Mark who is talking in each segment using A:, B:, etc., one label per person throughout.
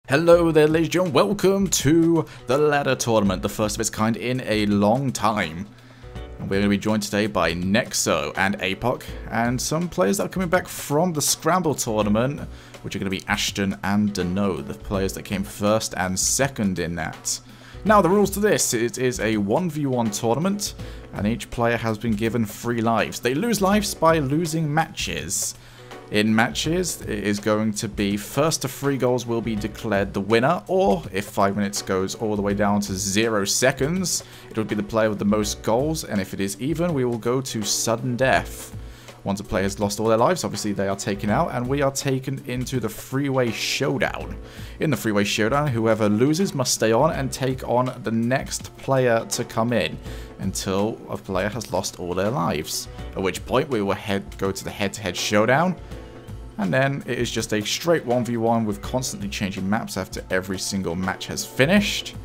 A: Hello there, ladies and gentlemen, welcome to the ladder tournament, the first of its kind in a long time. And we're going to be joined today by Neqzo and Apok, and some players that are coming back from the Scramble tournament, which are going to be Ashetn and Dunno, the players that came first and second in that. Now, the rules to this, it is a 1v1 tournament, and each player has been given 3 lives. They lose lives by losing matches. In matches, it is going to be first to 3 goals will be declared the winner, or if 5 minutes goes all the way down to 0 seconds, it will be the player with the most goals, and if it is even, we will go to sudden death. Once a player has lost all their lives, obviously they are taken out, and we are taken into the three-way showdown. In the three-way showdown, whoever loses must stay on and take on the next player to come in until a player has lost all their lives. At which point we will go to the head-to-head showdown, and then it is just a straight 1v1 with constantly changing maps after every single match has finished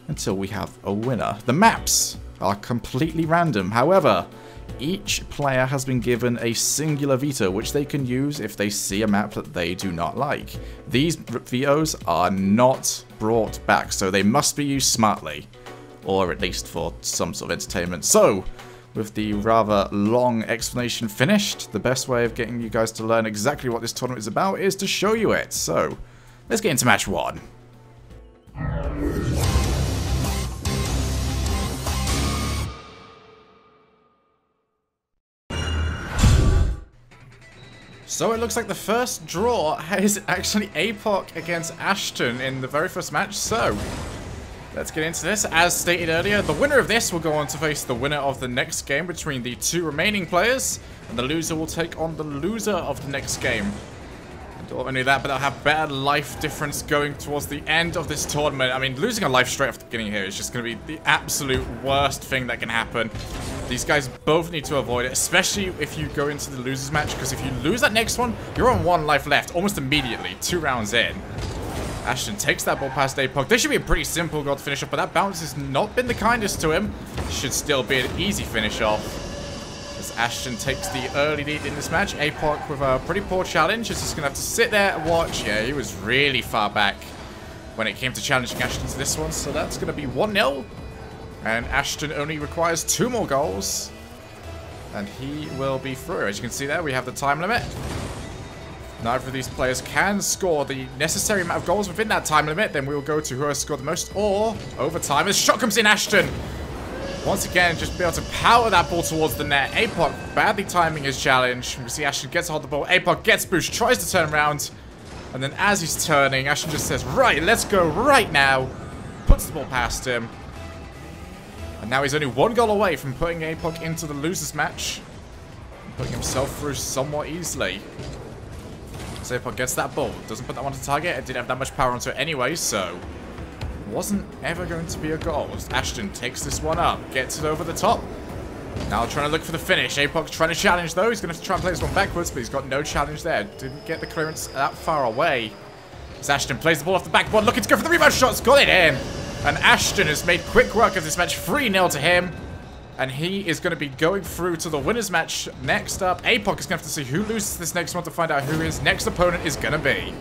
A: until we have a winner. The maps are completely random, however, each player has been given a singular veto, which they can use if they see a map that they do not like. These vetoes are not brought back, so they must be used smartly, or at least for some sort of entertainment. So, with the rather long explanation finished, the best way of getting you guys to learn exactly what this tournament is about is to show you it. So, let's get into match 1. So it looks like the first draw is actually Apok against Ashetn in the very first match, so let's get into this. As stated earlier, the winner of this will go on to face the winner of the next game between the 2 remaining players, and the loser will take on the loser of the next game. And not only that, but they'll have better life difference going towards the end of this tournament. I mean, losing a life straight off the beginning here is just going to be the absolute worst thing that can happen. These guys both need to avoid it, especially if you go into the losers match, because if you lose that next one, you're on 1 life left almost immediately, 2 rounds in. Ashetn takes that ball past Apok. This should be a pretty simple goal to finish off, but that bounce has not been the kindest to him. Should still be an easy finish off, as Ashetn takes the early lead in this match. Apok with a pretty poor challenge is just going to have to sit there and watch. Yeah, he was really far back when it came to challenging Ashetn to this one, so that's going to be 1-0. And Ashetn only requires 2 more goals, and he will be through. As you can see there, we have the time limit. Neither of these players can score the necessary amount of goals within that time limit. Then we will go to who has scored the most, or overtime. As shot comes in, Ashetn once again just be able to power that ball towards the net. Apok badly timing his challenge. We see Ashetn gets a hold of the ball. Apok gets boost, tries to turn around, and then as he's turning, Ashetn just says, "Right, let's go right now." Puts the ball past him. And now he's only 1 goal away from putting Apok into the losers match, and putting himself through somewhat easily. So Apok gets that ball, doesn't put that one to target. It didn't have that much power onto it anyway, so wasn't ever going to be a goal. Ashetn takes this one up, gets it over the top. Now trying to look for the finish. Apok's trying to challenge though. He's going to have to try and play this one backwards, but he's got no challenge there. Didn't get the clearance that far away. As Ashetn plays the ball off the backboard, looking to go for the rebound shots, got it in. And Ashetn has made quick work of this match, 3-0 to him. And he is going to be going through to the winners match next up. Apok is going to have to see who loses this next one to find out who his next opponent is going to be.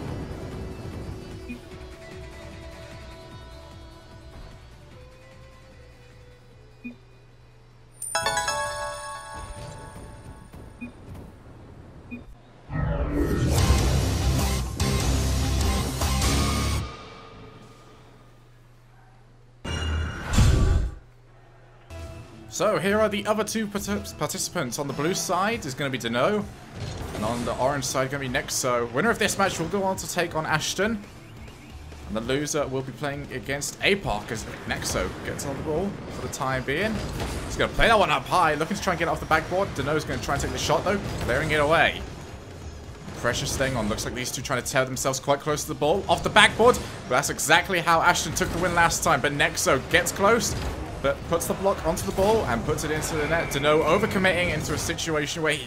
A: So here are the other 2 participants. On the blue side is going to be Dunno, and on the orange side going to be Neqzo. Winner of this match will go on to take on Ashetn, and the loser will be playing against Apok as Neqzo gets on the ball for the time being. He's going to play that one up high, looking to try and get it off the backboard. Dunno's going to try and take the shot though, clearing it away. Pressure staying on. Looks like these 2 trying to tear themselves quite close to the ball off the backboard, but that's exactly how Ashetn took the win last time. But Neqzo gets close, but puts the block onto the ball and puts it into the net. Dunno overcommitting into a situation where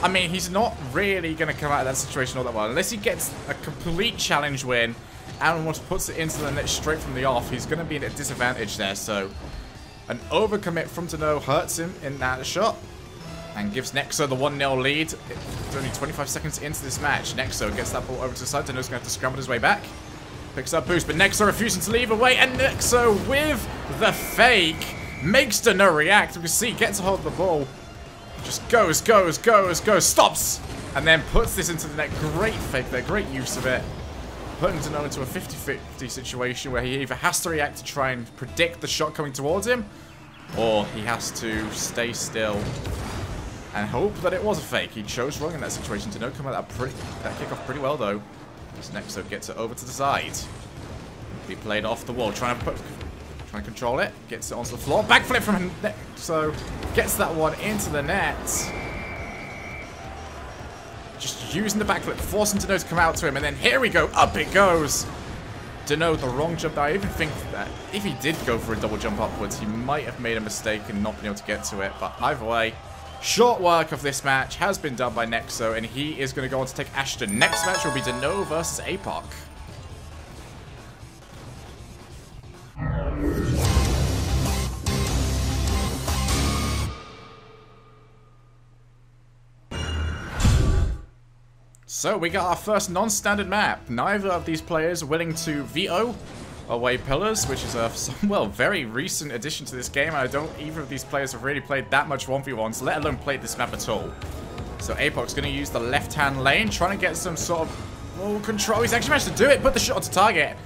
A: I mean, he's not really going to come out of that situation all that well. Unless he gets a complete challenge win and almost puts it into the net straight from the off, he's going to be at a disadvantage there. So an overcommit from Dunno hurts him in that shot and gives Neqzo the 1-0 lead. It's only 25 seconds into this match. Neqzo gets that ball over to the side. Dunno's going to have to scramble his way back. Picks up boost, but Neqzo refusing to leave away, and Neqzo with the fake makes Dunno react. We can see, gets a hold of the ball. Just goes, stops, and then puts this into the net. Great fake there, great use of it. Putting Dunno into a 50-50 situation where he either has to react to try and predict the shot coming towards him, or he has to stay still and hope that it was a fake. He chose wrong in that situation. Dunno come out that kickoff pretty well though. This Neqzo gets it over to the side. Be played off the wall, trying to control it. Gets it onto the floor. Backflip from Neqzo. Gets that one into the net. Just using the backflip, forcing Dunno to come out to him, and then here we go. Up it goes. Dunno, the wrong jump. I even think that if he did go for a double jump upwards, he might have made a mistake and not been able to get to it. But either way, short work of this match has been done by Neqzo, and he is going to go on to take Ashetn. Next match will be Dunno versus Apok. So we got our first non-standard map. Neither of these players are willing to veto away pillars, which is a, well, very recent addition to this game. I don't, either of these players have really played that much 1v1s, let alone played this map at all. So Apok's going to use the left-hand lane, trying to get some sort of control. He's actually managed to do it, put the shot onto target,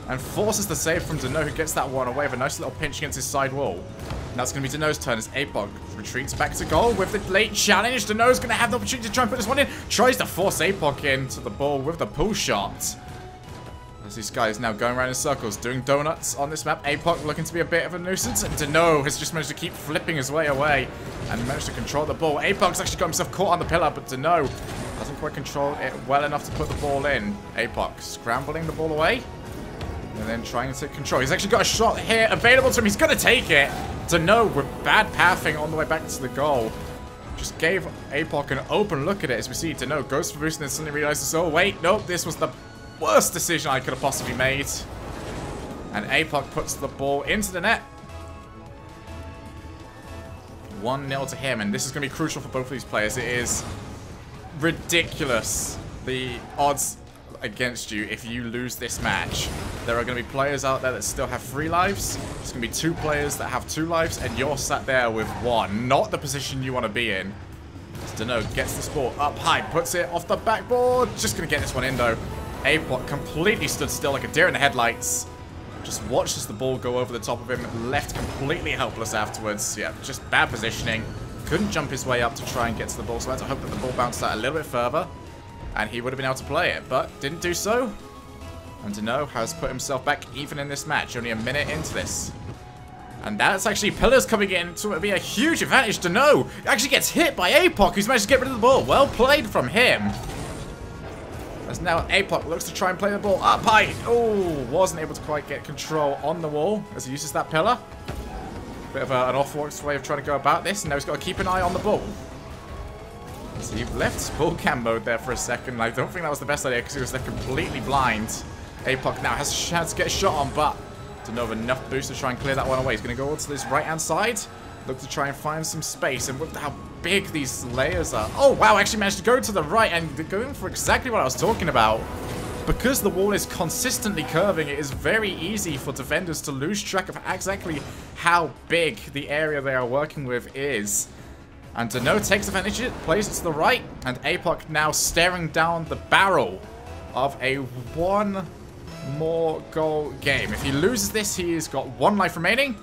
A: and forces the save from Dunno, who gets that one away with a nice little pinch against his side wall. And that's going to be Dunno's turn as Apok retreats back to goal with the late challenge. Dunno's going to have the opportunity to try and put this one in. Tries to force Apok into the ball with the pull shot. As this guy is now going around in circles, doing donuts on this map. Apok looking to be a bit of a nuisance. And Dunno has just managed to keep flipping his way away and managed to control the ball. Apok's actually got himself caught on the pillar, but Dunno hasn't quite controlled it well enough to put the ball in. Apok scrambling the ball away. And then trying to take control. He's actually got a shot here available to him. He's going to take it. Dunno with bad pathing on the way back to the goal. Just gave Apok an open look at it as we see Dunno goes for boost and then suddenly realizes, oh wait, nope, this was the worst decision I could have possibly made. And Apok puts the ball into the net. 1-0 to him, and this is going to be crucial for both of these players. It is ridiculous, the odds against you if you lose this match. There are going to be players out there that still have 3 lives. There's going to be 2 players that have 2 lives, and you're sat there with 1. Not the position you want to be in. Dunno gets the ball up high, puts it off the backboard. Just going to get this one in though. Apok completely stood still like a deer in the headlights. Just watches the ball go over the top of him, left completely helpless afterwards. Yeah, just bad positioning. Couldn't jump his way up to try and get to the ball, so I had to hope that the ball bounced out a little bit further and he would have been able to play it, but didn't do so. And Dunno has put himself back even in this match, only a minute into this. And that's actually pillars coming in, so it would be a huge advantage. Dunno actually gets hit by Apok, who's managed to get rid of the ball. Well played from him. As now Apok looks to try and play the ball up high. Oh, wasn't able to quite get control on the wall as he uses that pillar. Bit of an off-works way of trying to go about this, and now he's got to keep an eye on the ball. So he left ball cam mode there for a second. I don't think that was the best idea because he was left completely blind. Apok now has a chance to get a shot on, but Dunno have enough boost to try and clear that one away. He's going to go over to this right-hand side. Look to try and find some space. And with how big these layers are. Oh, wow. Actually managed to go to the right and going for exactly what I was talking about. Because the wall is consistently curving, it is very easy for defenders to lose track of exactly how big the area they are working with is. And Dunno takes advantage of it, plays it to the right, and Apok now staring down the barrel of a 1 more goal game. If he loses this, he's got 1 life remaining,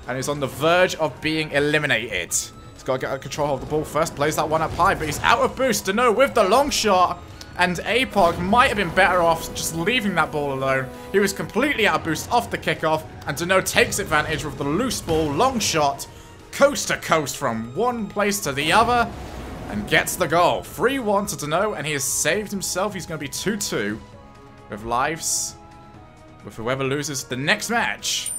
A: and is on the verge of being eliminated. He's got to get control of the ball first, plays that one up high, but he's out of boost. Dunno with the long shot, and Apok might have been better off just leaving that ball alone. He was completely out of boost off the kickoff, and Dunno takes advantage with the loose ball, long shot, coast to coast from one place to the other, and gets the goal. 3-1 to Dunno, and he has saved himself. He's going to be 2-2 with lives with whoever loses the next match.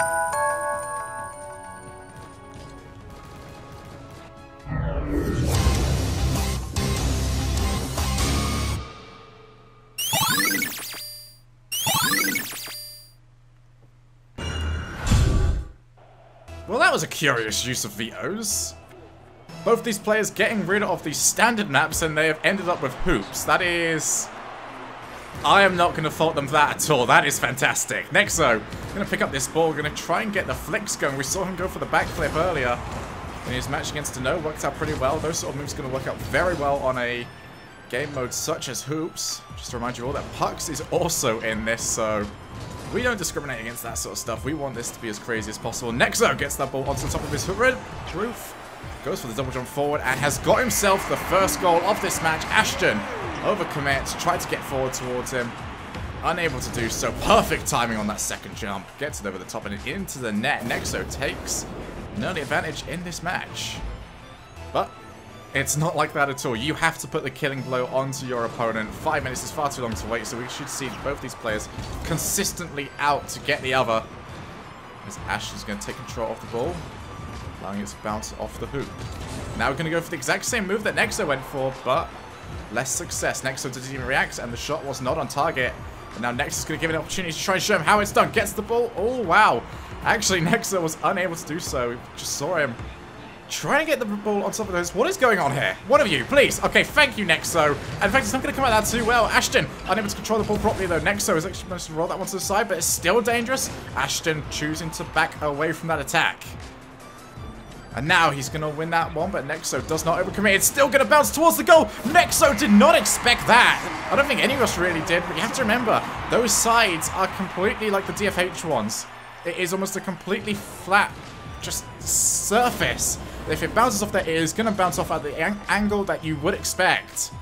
A: Well, that was a curious use of vetoes. Both these players getting rid of the standard maps, and they have ended up with hoops. That is I am not going to fault them for that at all. That is fantastic. Neqzo going to pick up this ball. Going to try and get the flicks going. We saw him go for the backflip earlier in his match against Dunno. Worked out pretty well. Those sort of moves are going to work out very well on a game mode such as Hoops. Just to remind you all that Pucks is also in this, so we don't discriminate against that sort of stuff. We want this to be as crazy as possible. Neqzo gets that ball onto the top of his roof. Goes for the double jump forward and has got himself the first goal of this match. Ashetn overcommits, tried to get forward towards him. Unable to do so. Perfect timing on that second jump. Gets it over the top and into the net. Neqzo takes an early advantage in this match. But it's not like that at all. You have to put the killing blow onto your opponent. 5 minutes is far too long to wait, so we should see both these players consistently out to get the other. As Ashetn's going to take control of the ball, allowing it to bounce off the hoop. Now we're going to go for the exact same move that Neqzo went for, but less success. Neqzo didn't even react, and the shot was not on target. And now Neqzo's going to give it an opportunity to try and show him how it's done. Gets the ball. Oh, wow. Actually, Neqzo was unable to do so. We just saw him trying to get the ball on top of those. What is going on here? One of you, please. Okay, thank you, Neqzo. And in fact, it's not going to come out that too well. Ashetn, unable to control the ball properly, though. Neqzo has actually managed to roll that one to the side, but it's still dangerous. Ashetn choosing to back away from that attack. And now he's going to win that one, but Neqzo does not overcommit. It's still going to bounce towards the goal. Neqzo did not expect that. I don't think any of us really did, but you have to remember, those sides are completely like the DFH ones. It is almost a completely flat, just surface. If it bounces off there, it is going to bounce off at the angle that you would expect.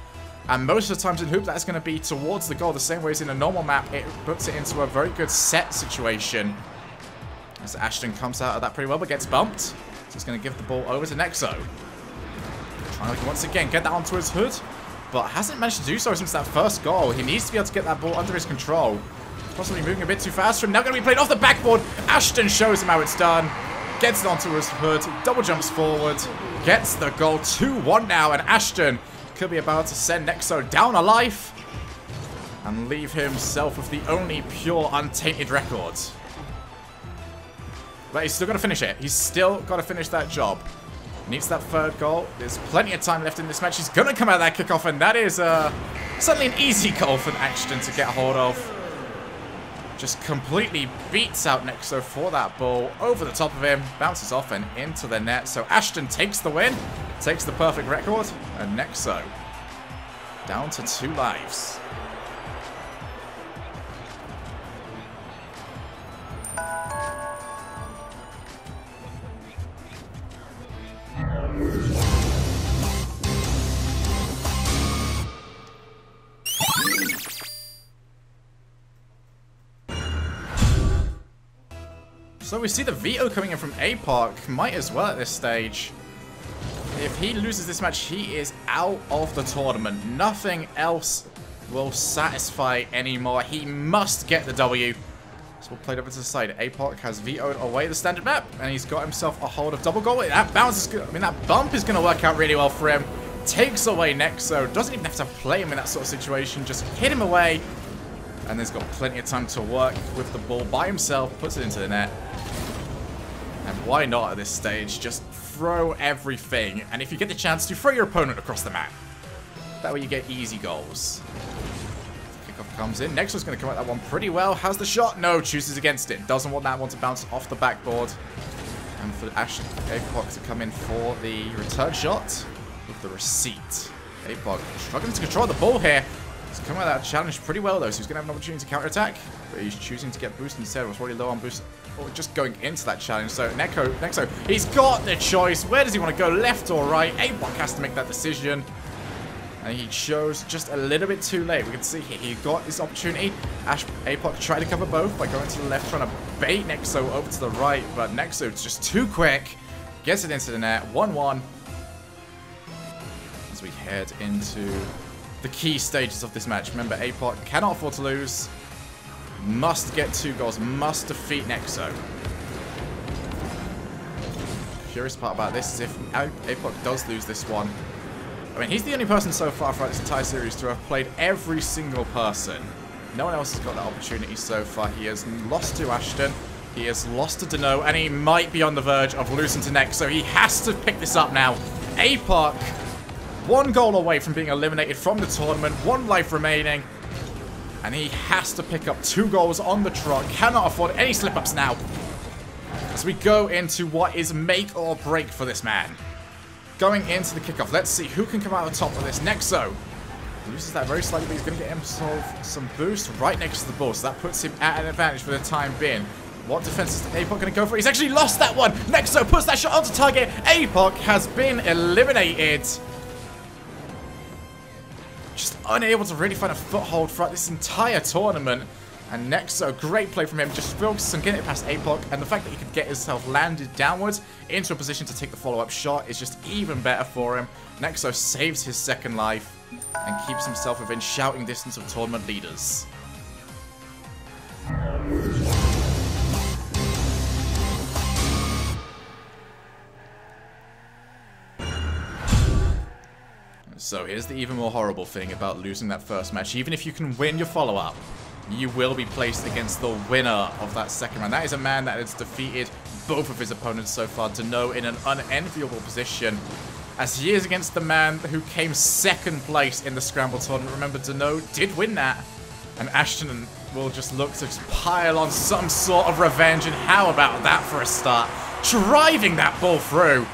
A: And most of the times in Hoop, that's going to be towards the goal, the same way as in a normal map. It puts it into a very good set situation. As Ashetn comes out of that pretty well, but gets bumped. So he's going to give the ball over to Neqzo. Trying to once again get that onto his hood, but hasn't managed to do so since that first goal. He needs to be able to get that ball under his control. Possibly moving a bit too fast for him. Now going to be played off the backboard. Ashetn shows him how it's done. Gets it onto his hood. Double jumps forward. Gets the goal. 2-1 now. And Ashetn could be about to send Neqzo down a life and leave himself with the only pure untainted record. But he's still got to finish it. He's still got to finish that job. Needs that third goal. There's plenty of time left in this match. He's going to come out of that kickoff, and that is certainly an easy goal for Ashetn to get a hold of. Just completely beats out Neqzo for that ball. Over the top of him. Bounces off and into the net. So Ashetn takes the win. Takes the perfect record. And Neqzo down to 2 lives. So we see the veto coming in from Apok. Might as well at this stage. If he loses this match, he is out of the tournament. Nothing else will satisfy anymore. He must get the W. So we'll play it over to the side. Apok has vetoed away the standard map, and he's got himself a hold of double goal. That bounce is good. I mean, that bump is going to work out really well for him. Takes away Neqzo. Doesn't even have to play him in that sort of situation. Just hit him away. And there's got plenty of time to work with the ball by himself. Puts it into the net. And why not at this stage? Just throw everything. And if you get the chance to, throw your opponent across the map. That way you get easy goals. Kickoff comes in. Neqzo's going to come at that one pretty well. Has the shot? No, chooses against it. Doesn't want that one to bounce off the backboard. And for Apok to come in for the return shot with the receipt. Apok struggling to control the ball here. He's coming at that challenge pretty well though, so he's going to have an opportunity to counter-attack. But he's choosing to get boost instead. Was already low on boost. Or just going into that challenge. So Neqzo, he's got the choice. Where does he want to go, left or right? Apok has to make that decision. And he chose just a little bit too late. We can see he got his opportunity. Apok tried to cover both by going to the left, trying to bait Neqzo over to the right. But Neqzo is just too quick. Gets it into the net. 1-1. As we head into the key stages of this match. Remember, Apok cannot afford to lose. Must get 2 goals. Must defeat Neqzo. Curious part about this is if Apok does lose this one. I mean, he's the only person so far throughout this entire series to have played every single person. No one else has got that opportunity so far. He has lost to Ashetn. He has lost to Dunno. And he might be on the verge of losing to Neqzo. So he has to pick this up now. Apok, 1 goal away from being eliminated from the tournament. 1 life remaining. And he has to pick up 2 goals on the trot. Cannot afford any slip-ups now. As we go into what is make or break for this man. Going into the kickoff, let's see who can come out on top of this. Neqzo loses that very slightly, but he's going to get himself some boost right next to the ball. So that puts him at an advantage for the time being. What defense is Apok going to go for? He's actually lost that one. Neqzo puts that shot onto target. Apok has been eliminated. Just unable to really find a foothold throughout this entire tournament. And Neqzo, great play from him, just focuses on getting it past Apok, and the fact that he could get himself landed downwards into a position to take the follow-up shot is just even better for him. Neqzo saves his second life and keeps himself within shouting distance of tournament leaders. So here's the even more horrible thing about losing that first match. Even if you can win your follow-up, you will be placed against the winner of that second round. That is a man that has defeated both of his opponents so far. Dunno in an unenviable position, as he is against the man who came second place in the Scramble tournament. Remember, Dunno did win that, and Ashetn will just look to pile on some sort of revenge. And how about that for a start? Driving that ball through.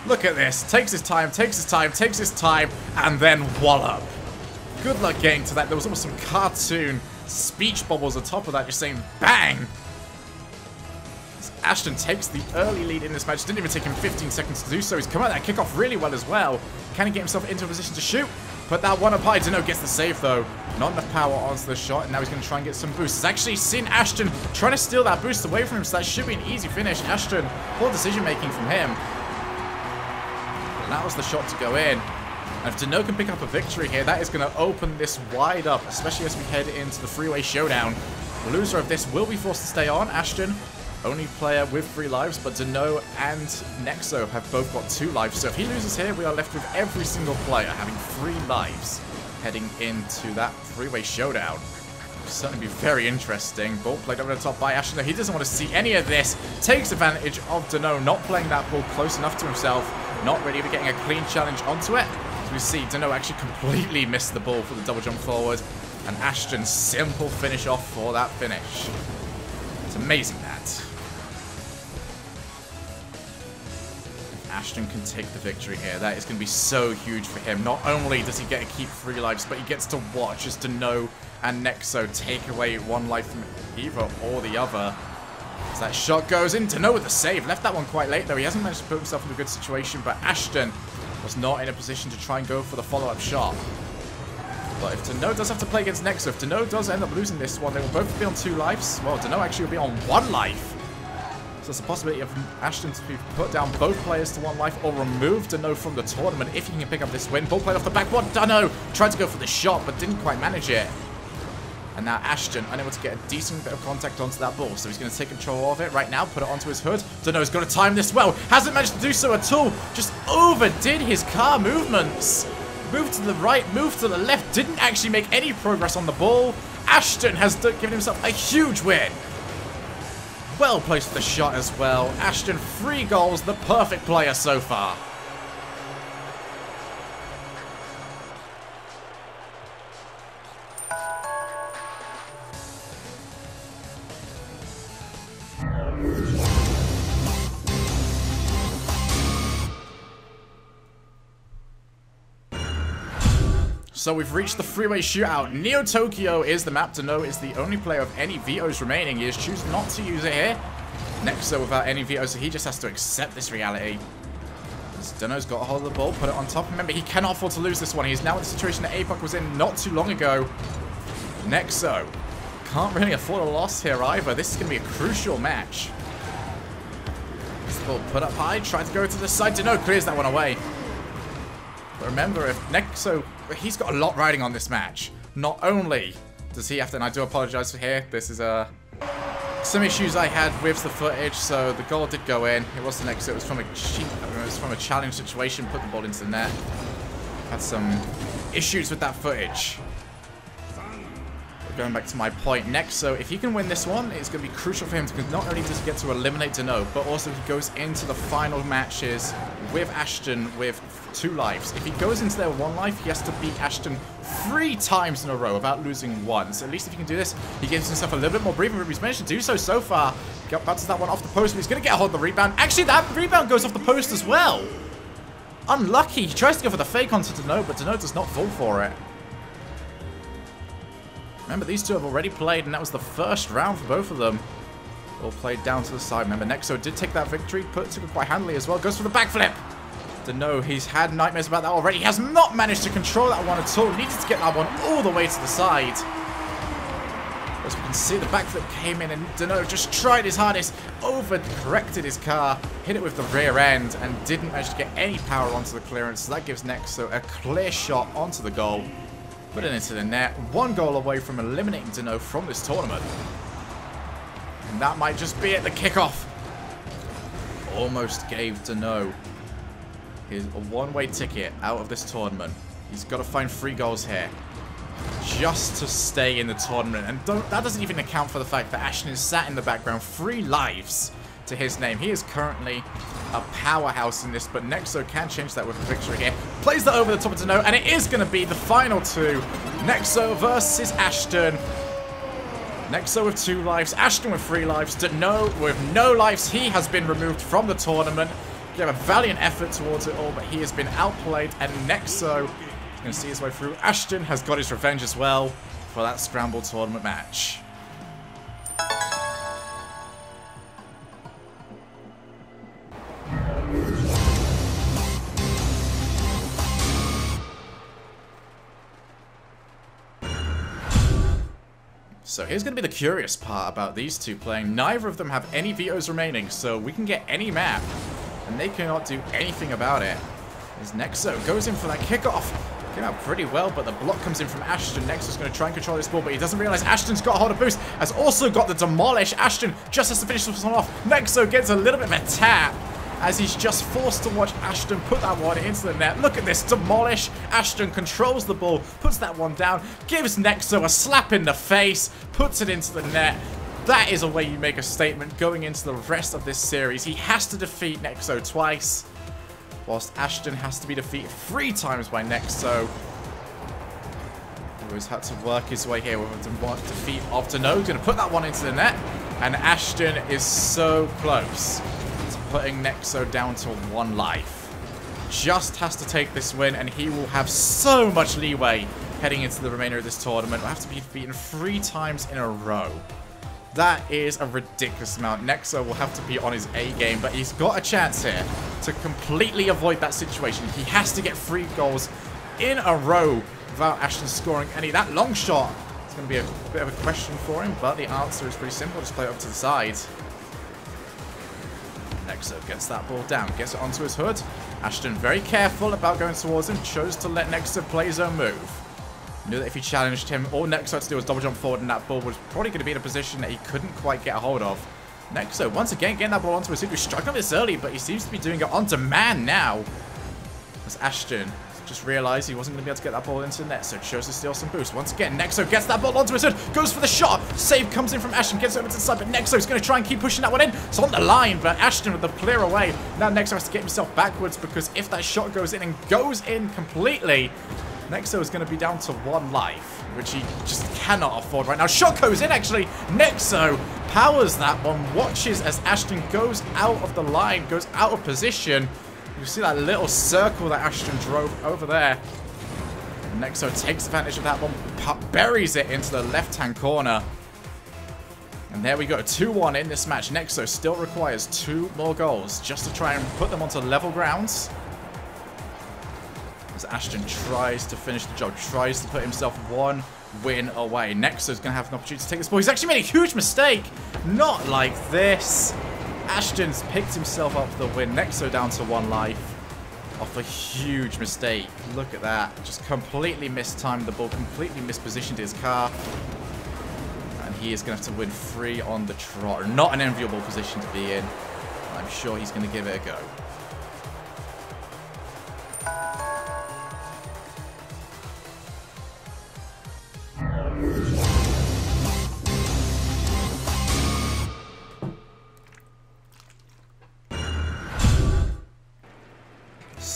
A: Look at this. Takes his time, takes his time, takes his time, and then wallop. Good luck getting to that. There was almost some cartoon speech bubbles on top of that, just saying bang. Ashetn takes the early lead in this match. Didn't even take him 15 seconds to do so. He's come out that kickoff really well as well. Can he get himself into a position to shoot? Put that one up high. Dunno gets the save though. Not enough power onto the shot, and now he's going to try and get some boost. He's actually seen Ashetn trying to steal that boost away from him, so that should be an easy finish. Ashetn, poor decision making from him. And that was the shot to go in. And if Dunno can pick up a victory here, that is going to open this wide up, especially as we head into the freeway showdown. The loser of this will be forced to stay on. Ashetn, only player with 3 lives, but Dunno and Neqzo have both got 2 lives. So if he loses here, we are left with every single player having 3 lives heading into that freeway showdown. It'll certainly be very interesting. Ball played over the top by Ashetn. He doesn't want to see any of this. Takes advantage of Dunno not playing that ball close enough to himself. Not really even getting a clean challenge onto it. As we see, Dunno actually completely missed the ball for the double jump forward. And Ashetn's simple finish off for that finish. It's amazing that. Ashetn can take the victory here. That is going to be so huge for him. Not only does he get to keep 3 lives, but he gets to watch as Dunno and Neqzo take away 1 life from either or the other. As that shot goes in, Dunno with the save. Left that one quite late though. He hasn't managed to put himself in a good situation, but Ashetn was not in a position to try and go for the follow-up shot. But if Dunno does have to play against Neqzo, if Dunno does end up losing this one, they will both be on 2 lives. Well, Dunno actually will be on 1 life. So there's a possibility of Ashetn to be put down both players to 1 life or remove Dunno from the tournament if he can pick up this win. Ball played off the backboard. Dunno tried to go for the shot but didn't quite manage it. And now Ashetn unable to get a decent bit of contact onto that ball. So he's going to take control of it right now, put it onto his hood. Dunno's got to time this well. Hasn't managed to do so at all. Just overdid his car movements. Moved to the right, moved to the left. Didn't actually make any progress on the ball. Ashetn has given himself a huge win. Well placed for the shot as well. Ashetn, 3 goals, the perfect player so far. So we've reached the freeway shootout. Neo Tokyo is the map. Dunno is the only player of any vetoes remaining. He has chosen not to use it here. Neqzo without any vetoes, so he just has to accept this reality. Dunno's got a hold of the ball, put it on top. Remember, he cannot afford to lose this one. He's now in the situation that Apok was in not too long ago. Neqzo can't really afford a loss here either. This is going to be a crucial match. This ball put up high, tried to go to the side. Dunno clears that one away. But remember, if Neqzo, he's got a lot riding on this match. Not only does he have to, and I do apologize for here, this is some issues I had with the footage, so the goal did go in. It wasn't Neqzo, it was from a challenge situation, put the ball into the net. Had some issues with that footage. But going back to my point, Neqzo, if he can win this one, it's going to be crucial for him, because not only does he get to eliminate Dunno, but also he goes into the final matches with Ashetn with 2 lives. If he goes into there with 1 life, he has to beat Ashetn 3 times in a row without losing once. At least if he can do this, he gives himself a little bit more breathing room. He's managed to do so far. Bounces that one off the post, but he's going to get a hold of the rebound. Actually, that rebound goes off the post as well. Unlucky. He tries to go for the fake onto Dunno, but Dunno does not fall for it. Remember, these two have already played, and that was the first round for both of them. All played down to the side. Remember, Neqzo did take that victory, took it quite handily as well. Goes for the backflip. Dunno, he's had nightmares about that already. He has not managed to control that one at all. Needed to get that one all the way to the side. As we can see, the backflip came in, and Dunno just tried his hardest, over-corrected his car, hit it with the rear end, and didn't manage to get any power onto the clearance. So that gives Neqzo a clear shot onto the goal. Put it into the net. 1 goal away from eliminating Dunno from this tournament. And that might just be it, the kickoff. Almost gave Dunno his one-way ticket out of this tournament. He's got to find 3 goals here just to stay in the tournament. And that doesn't even account for the fact that Ashetn is sat in the background. 3 lives to his name. He is currently a powerhouse in this, but Neqzo can change that with a victory here. Plays that over the top of Dunno, and it is going to be the final 2. Neqzo versus Ashetn. Neqzo with 2 lives, Ashetn with 3 lives, Dunno with no lives. He has been removed from the tournament. He had a valiant effort towards it all, but he has been outplayed, and Neqzo is going to see his way through. Ashetn has got his revenge as well for that scramble tournament match. So here's going to be the curious part about these two playing. Neither of them have any vetoes remaining, so we can get any map, and they cannot do anything about it. As Neqzo goes in for that kickoff. Came out pretty well, but the block comes in from Ashetn. Neqzo's going to try and control this ball, but he doesn't realize Ashton's got a hold of boost. Has also got the demolish. Ashetn just has to finish this one off. Neqzo gets a little bit of a tap, as he's just forced to watch Ashetn put that one into the net. Look at this demolish. Ashetn controls the ball, puts that one down, gives Neqzo a slap in the face, puts it into the net. That is a way you make a statement going into the rest of this series. He has to defeat Neqzo twice, whilst Ashetn has to be defeated 3 times by Neqzo. He always had to work his way here with a defeat of Dunno. Going to put that one into the net, and Ashetn is so close to putting Neqzo down to 1 life. Just has to take this win, and he will have so much leeway heading into the remainder of this tournament. Will have to be beaten 3 times in a row. That is a ridiculous amount. Neqzo will have to be on his A game, but he's got a chance here to completely avoid that situation. He has to get 3 goals in a row without Ashetn scoring any. That long shot is going to be a bit of a question for him, but the answer is pretty simple. Just play it up to the side. Neqzo gets that ball down, gets it onto his hood. Ashetn very careful about going towards him, chose to let Neqzo play his own move. Knew that if he challenged him, all Neqzo had to do was double jump forward, and that ball was probably going to be in a position that he couldn't quite get a hold of. Neqzo, once again, getting that ball onto his hood. He was struggling this early, but he seems to be doing it on demand now. As Ashetn just realized he wasn't going to be able to get that ball into the net, so chose to steal some boost. Once again, Neqzo gets that ball onto his hood, goes for the shot. Save comes in from Ashetn, gets it over to the side, but Neqzo's going to try and keep pushing that one in. It's on the line, but Ashetn with the clear away. Now Neqzo has to get himself backwards, because if that shot goes in and goes in completely, Neqzo is going to be down to 1 life, which he just cannot afford right now. Shot goes in, actually. Neqzo powers that one, watches as Ashetn goes out of the line, goes out of position. You see that little circle that Ashetn drove over there. And Neqzo takes advantage of that one, buries it into the left-hand corner. And there we go, 2-1 in this match. Neqzo still requires 2 more goals just to try and put them onto level grounds. As Ashetn tries to finish the job, tries to put himself 1 win away. Neqzo's going to have an opportunity to take this ball. He's actually made a huge mistake. Not like this. Ashton's picked himself up for the win. Neqzo down to 1 life off a huge mistake. Look at that. Just completely mistimed the ball, completely mispositioned his car. And he is going to have to win 3 on the trot. Not an enviable position to be in. I'm sure he's going to give it a go.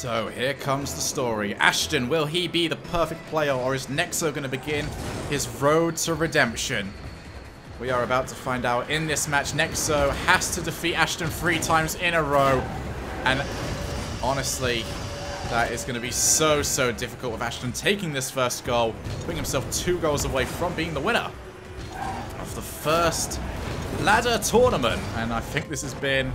A: So here comes the story. Ashetn, will he be the perfect player, or is Neqzo going to begin his road to redemption? We are about to find out in this match. Neqzo has to defeat Ashetn 3 times in a row. And honestly, that is going to be so difficult with Ashetn taking this first goal, putting himself 2 goals away from being the winner of the first ladder tournament. And I think this has been,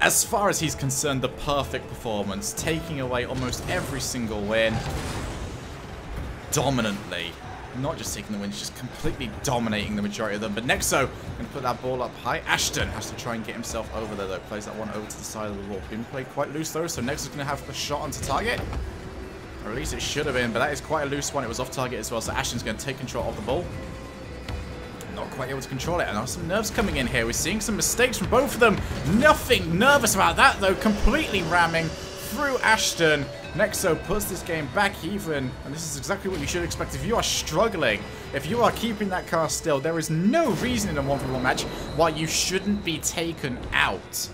A: as far as he's concerned, the perfect performance, taking away almost every single win dominantly. Not just taking the wins, just completely dominating the majority of them. But Neqzo going to put that ball up high. Ashetn has to try and get himself over there, though. Plays that one over to the side of the wall. Been played quite loose, though, so Neqzo's going to have the shot onto target. Or at least it should have been, but that is quite a loose one. It was off target as well, so Ashtyn's going to take control of the ball. Not quite able to control it, and there's some nerves coming in here. We're seeing some mistakes from both of them. Nothing nervous about that, though. Completely ramming through Ashetn. Neqzo puts this game back even, and this is exactly what you should expect. If you are struggling, if you are keeping that car still, there is no reason in a 1v1 match why you shouldn't be taken out.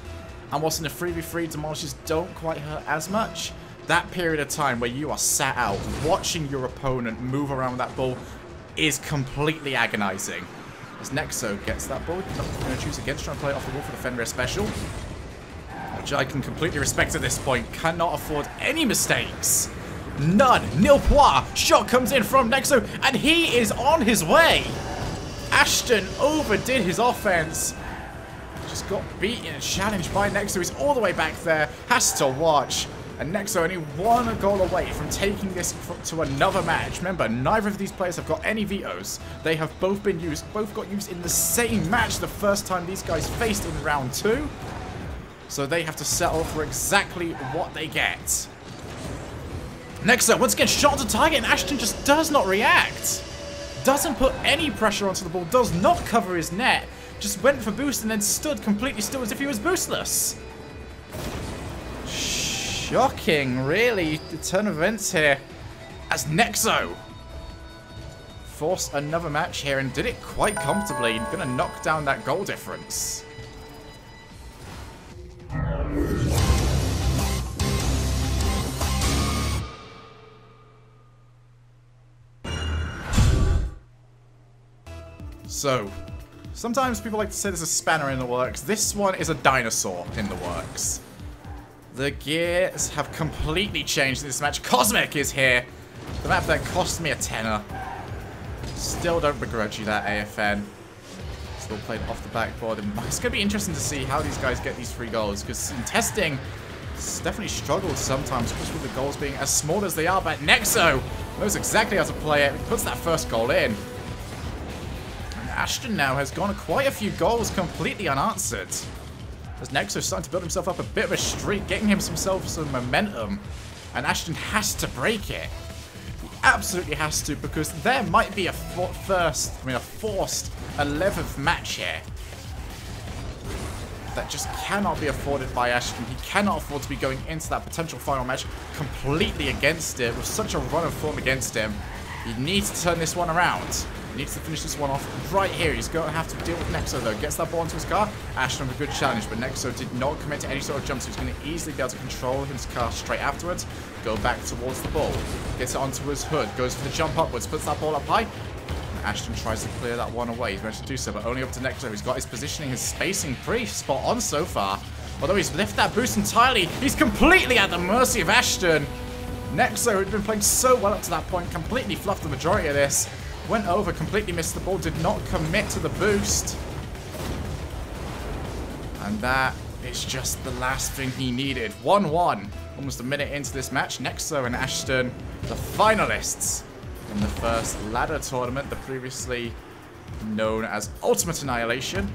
A: And whilst in a 3v3, demolishes don't quite hurt as much, that period of time where you are sat out, watching your opponent move around with that ball is completely agonizing. As Neqzo gets that ball, not going to choose against, trying to play it off the wall for the Fenrir special, which I can completely respect at this point. Cannot afford any mistakes. None. Nil pois. Shot comes in from Neqzo, and he is on his way. Ashetn overdid his offense. Just got beaten and challenged by Neqzo. He's all the way back there. Has to watch. And Neqzo only 1 goal away from taking this to another match. Remember, neither of these players have got any vetoes. They have both got used in the same match the first time these guys faced in round 2. So they have to settle for exactly what they get. Neqzo once again shot to target, and Ashetn just does not react. Doesn't put any pressure onto the ball, does not cover his net. Just went for boost and then stood completely still as if he was boostless. Shocking, really, the turn of events here. As Neqzo forced another match here and did it quite comfortably. Gonna knock down that goal difference. So, sometimes people like to say there's a spanner in the works. This one is a dinosaur in the works. The gears have completely changed in this match. Cosmic is here. The map that cost me a tenner. Still don't begrudge you that, AFN. Still played off the backboard. It's going to be interesting to see how these guys get these 3 goals, because in testing, it's definitely struggled sometimes, just with the goals being as small as they are. But Neqzo knows exactly how to play it. He puts that first goal in. And Ashetn now has gone quite a few goals completely unanswered. As Neqzo's starting to build himself up a bit of a streak, getting himself some momentum. And Ashetn has to break it. He absolutely has to, because there might be a forced 11th match here that just cannot be afforded by Ashetn. He cannot afford to be going into that potential final match completely against it, with such a run of form against him. He needs to turn this one around. He needs to finish this one off right here. He's going to have to deal with Neqzo, though. Gets that ball into his car. Ashetn with a good challenge, but Neqzo did not commit to any sort of jump, so he's going to easily be able to control his car straight afterwards. Go back towards the ball. Gets it onto his hood. Goes for the jump upwards. Puts that ball up high. Ashetn tries to clear that one away. He's managed to do so, but only up to Neqzo. He's got his positioning, his spacing pretty spot on so far. Although he's lifted that boost entirely, he's completely at the mercy of Ashetn. Neqzo, who'd been playing so well up to that point, completely fluffed the majority of this. Went over, completely missed the ball, did not commit to the boost. And that is just the last thing he needed. 1-1. Almost a minute into this match. Neqzo and Ashetn, the finalists in the first ladder tournament, the previously known as Ultimate Annihilation.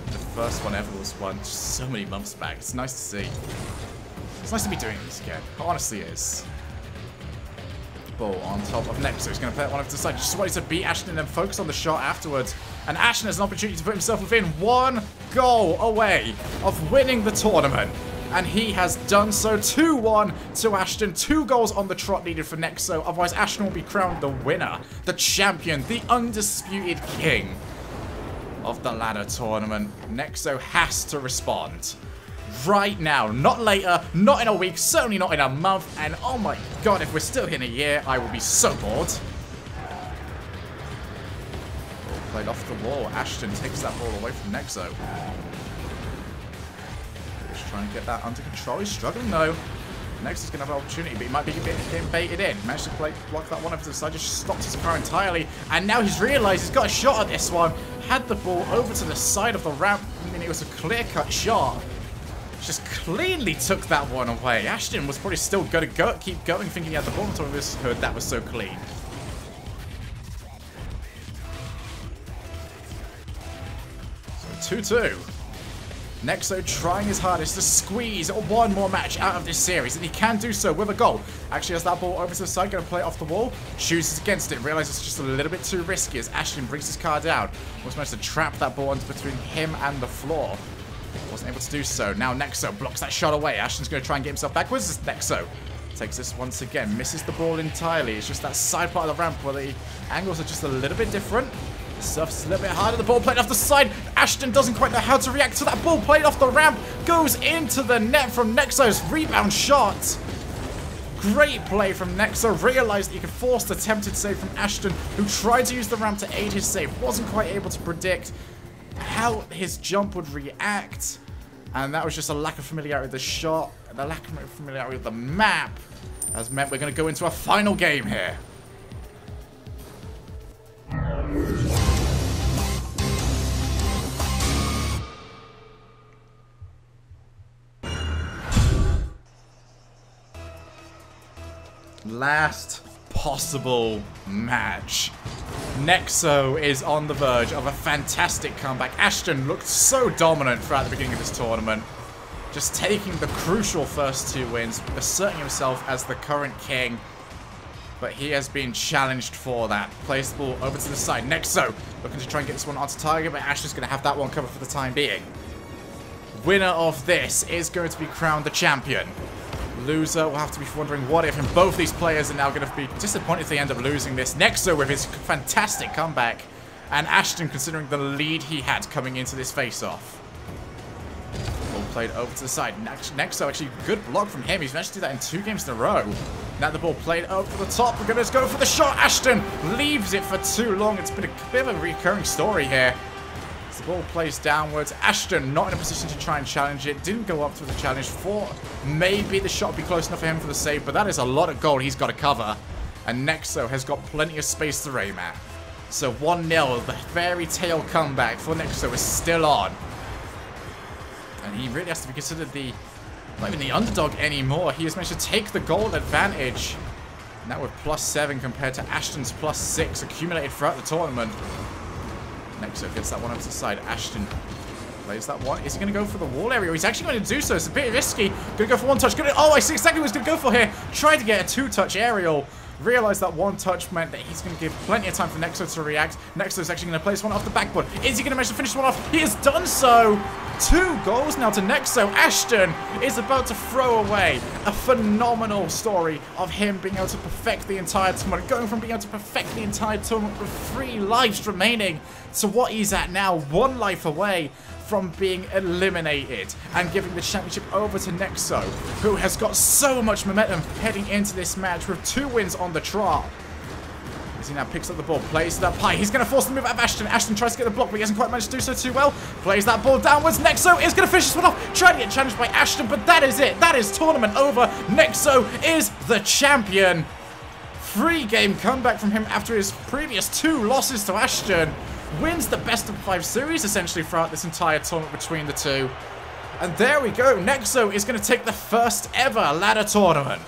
A: The first one ever was won so many months back. It's nice to see. It's nice to be doing this again. It honestly is. Ball on top of Neqzo. He's going to play that one over to the side. Just wanted to beat Ashetn and then focus on the shot afterwards. And Ashetn has an opportunity to put himself within 1 goal away of winning the tournament. And he has done so. 2-1 to Ashetn. 2 goals on the trot needed for Neqzo. Otherwise, Ashetn will be crowned the winner, the champion, the undisputed king of the ladder tournament. Neqzo has to respond. right now. Not later, not in a week, certainly not in a month. And oh my god, if we're still in a year, I will be so bored. Ball played off the wall. Ashetn takes that ball away from Neqzo. Just trying to get that under control. He's struggling though. Neqzo's going to have an opportunity, but he might be getting baited in. Managed to block that one over to the side, just stopped his car entirely. And now he's realised he's got a shot at this one. Had the ball over to the side of the ramp. I mean, it was a clear-cut shot. Just cleanly took that one away. Ashetn was probably still going to keep going, thinking he had the ball until he just heard that was so clean. So 2-2. Neqzo trying his hardest to squeeze one more match out of this series, and he can do so with a goal. Actually has that ball over to the side, going to play it off the wall, chooses against it, realizes it's just a little bit too risky as Ashetn brings his car down. Almost managed to trap that ball into between him and the floor. Wasn't able to do so. Now Neqzo blocks that shot away. Ashen's going to try and get himself backwards. Neqzo takes this once again, misses the ball entirely. It's just that side part of the ramp where the angles are just a little bit different. The surface is a little bit harder. The ball played off the side. Ashetn doesn't quite know how to react to that ball played off the ramp. Goes into the net from Neqzo's rebound shot. Great play from Neqzo. Realized he could force the attempted save from Ashetn, who tried to use the ramp to aid his save. Wasn't quite able to predict how his jump would react. And that was just a lack of familiarity with the shot. The lack of familiarity with the map has meant we're going to go into a final game here. Last possible match. Neqzo is on the verge of a fantastic comeback. Ashetn looked so dominant throughout the beginning of this tournament. Just taking the crucial first two wins, asserting himself as the current king. But he has been challenged for that. Plays the ball over to the side. Neqzo looking to try and get this one onto target, but Ashetn's going to have that one covered for the time being. Winner of this is going to be crowned the champion. Loser will have to be wondering what if, and both these players are now going to be disappointed if they end up losing this. Neqzo with his fantastic comeback, and Ashetn considering the lead he had coming into this face-off. Ball played over to the side. Neqzo, actually, good block from him. He's managed to do that in 2 games in a row. Now the ball played over to the top. We're going to go for the shot. Ashetn leaves it for too long. It's been a bit of a recurring story here. The ball plays downwards. Ashetn not in a position to try and challenge it. Didn't go up to the challenge. Thought maybe the shot would be close enough for him for the save, but that is a lot of goal he's got to cover. And Neqzo has got plenty of space to aim at. So 1-0, the fairy tale comeback for Neqzo is still on. And he really has to be considered not even the underdog anymore. He has managed to take the goal advantage. Now with +7 compared to Ashetn's +6 accumulated throughout the tournament. Neqzo gets that one up to the side. Ashetn plays that one. Is he going to go for the wall area? He's actually going to do so. It's a bit risky. Going to go for one touch. Oh, I see exactly what he's going to go for here. Tried to get a 2-touch aerial. Realized that one touch meant that he's going to give plenty of time for Neqzo to react. Neqzo's actually going to place one off the backboard. Is he going to manage to finish one off? He has done so. 2 goals now to Neqzo. Ashetn is about to throw away a phenomenal story of him being able to perfect the entire tournament. Going from being able to perfect the entire tournament with 3 lives remaining to what he's at now, 1 life away from being eliminated and giving the championship over to Neqzo, who has got so much momentum heading into this match with 2 wins on the trot. As he now picks up the ball, plays that pie. He's going to force the move out of Ashetn. Ashetn tries to get the block, but he hasn't quite managed to do so too well. Plays that ball downwards. Neqzo is going to finish this one off. Trying to get challenged by Ashetn, but that is it. That is tournament over. Neqzo is the champion. 3-game comeback from him after his previous 2 losses to Ashetn. Wins the best of 5 series essentially throughout this entire tournament between the two. And there we go. Neqzo is going to take the first ever ladder tournament.